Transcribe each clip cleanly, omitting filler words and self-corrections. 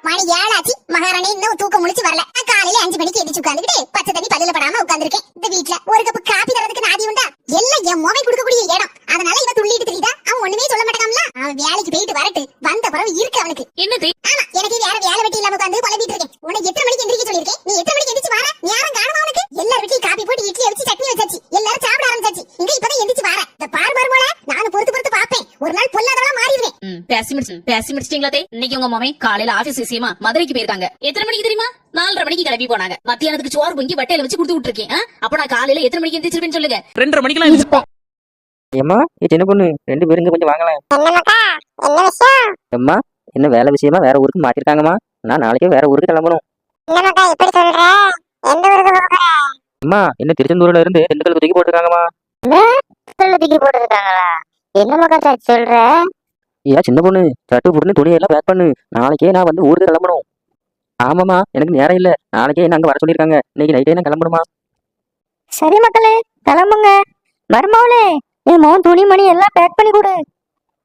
மணி 7 ஆச்சு. மகாராணி இன்னும் தூக்கம் முழிச்சு வரல. காலையில 5 மணிக்கு எந்திரிச்சு உட்கார்ந்துட்டு பச்சை தண்ணி பல்லுல படாம உட்கார்ந்திருக்கேன். இந்த வீட்ல ஒரு கப் காபி தரதுக்கு நாதி உண்டா? எல்லாம் என் மோவை குடுக்கக்கூடிய இடம். அதனால இவ துள்ளிட்டு தெரியுதா? அவன் ஒண்ணுமே சொல்ல மாட்டாங்கல. அவன் வேலைக்கு போயிட்டு வரட்டு. வந்த பிறகு இருக்கு அவனுக்கு. என்னது? ஆமா, எனக்கு வேற வேலை வெட்டி இல்லாம உட்கார்ந்து புலம்பிட்டு இருக்கேன். உன்னை எத்தனை மணிக்கு எந்திரிக்க சொல்லிருக்கேன்? நீ எத்தனை மணிக்கு எந்திரிச்சு வர? நேரம் காணுமா உனக்கு? எல்லாரும் வீட்லயும் காபி போட்டு இட்லி வச்சு சட்னி வச்சாச்சு. எல்லாரும் சாப்பிட ஆரம்பிச்சாச்சு. இங்க இப்பதான் எந்திரிச்சு வர. இந்த பார் மருமோள நானும் பொறுத்து பாப்பேன். ஒரு நாள் பொல்லாதவளா மாறிடுவேன். பேசி முடிச்சிட்டீங்களா? இன்னைக்கு உங்க மாமே காலையில ஆபீஸ் விஷயமா மதுரைக்கு போயிருக்காங்க. எத்தனை மணிக்கு தெரியுமா? 4:30 மணிக்கு கிளம்பி போனாங்க. மத்தியானத்துக்கு சோறு பொங்கி வட்டையில வச்சு கொடுத்து விட்டுருக்கேன். அப்ப நான் காலையில எத்தனை மணிக்கு எந்திரிச்சிருப்பேன்னு சொல்லுங்க. 2:30 மணிக்கெல்லாம் எந்திரிப்பேன். ஏம்மா சின்ன பொண்ணு 2 பேரும் கொஞ்சம் வாங்கலாம். என்ன விஷயம்? அம்மா என்ன வேலை விஷயமா வேற ஊருக்கு மாத்திருக்காங்கம்மா. நான் நாளைக்கே வேற ஊருக்கு கிளம்பணும். என்னமாக்கா எப்படி சொல்ற? எந்த ஊருக்கு போற? அம்மா என்ன திருச்செந்தூர்ல இருந்து திண்டுக்கல் தூக்கி போட்டுருக்காங்கம்மா. தூக்கி போட்டுருக்காங்களா? என்னமாக்கா சொல்ற? ஏன் சின்ன பொண்ணு சட்டு புட்டுன்னு துணியெல்லாம் பேக் பண்ணு. நாளைக்கே நான் வந்து ஊருக்கு கிளம்பணும். ஆமாம்மா எனக்கு நேரம் இல்ல. நாளைக்கே என்ன அங்க வர சொல்லியிருக்காங்க. இன்னைக்கு நைட்டே நான் கிளம்பணுமா? சரி மக்களே கிளம்புங்க. மருமவளே என் மோன் துணி மணி எல்லாம் பேக் பண்ணி கொடு.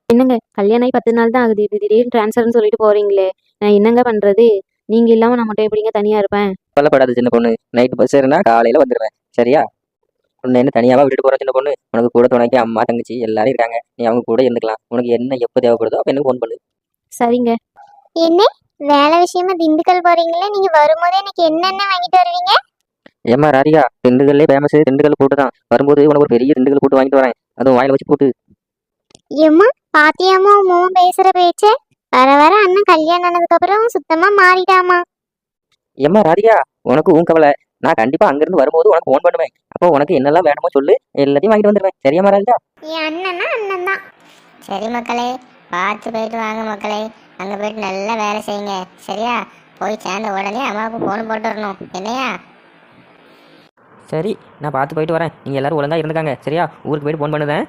என்னங்க கல்யாணம் ஆகி 10 நாள் தான் ஆகுது. திடீர்னு ட்ரான்ஸ்ஃபர்னு சொல்லிட்டு போறீங்களே, நான் என்னங்க பண்றது? நீங்க இல்லாம நான் மட்டும் எப்படிங்க தனியா இருப்பேன்? சொல்லப்படாது சின்ன பொண்ணு. நைட்டு பஸ் ஏறினா காலையில வந்துடுவேன். சரியா? உன்னை என்ன தனியாவா விட்டுட்டு போற சின்ன பொண்ணு? உனக்கு கூட துணைக்கு அம்மா தங்கச்சி எல்லாரும் இருக்காங்க. நீ அவங்க கூட இருந்துக்கலாம். உனக்கு என்ன எப்போ தேவைப்படுதோ அப்ப எனக்கு ஃபோன் பண்ணு. சரிங்க. என்ன வேலை விஷயமா திண்டுக்கல் போறீங்களே, நீங்க வரும்போது எனக்கு என்னென்ன வாங்கிட்டு வருவீங்க? ஏமா ராதிகா திண்டுக்கல்லே ஃபேமஸ் திண்டுக்கல் கூட்டு தான். வரும்போது உனக்கு ஒரு பெரிய திண்டுக்கல் கூட்டு வாங்கிட்டு வரேன். அதுவும் வாயில வச்சு போட்டு. ஏம்மா பாத்தியாமா உன் பேசுற பேச்ச? வர வர அண்ணன் கல்யாணம் ஆனதுக்கு அப்புறம் சுத்தமா மாறிட்டாமா. ஏமா ராதிகா உனக்கு உன் கவலை. நான் கண்டிப்பா அங்கிருந்து வரும்போது உனக்கு ஃபோன் பண்ணுவேன். அப்போ உனக்கு என்னெல்லாம் வேணுமோ சொல்லு, எல்லாத்தையும் வாங்கிட்டு வந்துடுவேன். சரியாமா ராதிகா? என் அண்ணன்னா அண்ணன் தான். சரி மக்களே, பார்த்து போயிட்டு வாங்க மக்களே. அங்க போயிட்டு நல்லா வேலை செய்யுங்க. சரியா? போய் சேர்ந்த உடனே அம்மாவுக்கு ஃபோன் போட்டு வரணும். என்னையா? சரி நான் பார்த்து போயிட்டு வரேன். நீங்க எல்லாரும் ஒழுங்கா இருந்துக்காங்க. சரியா? ஊருக்கு போயிட்டு ஃபோன் பண்ணுதேன்.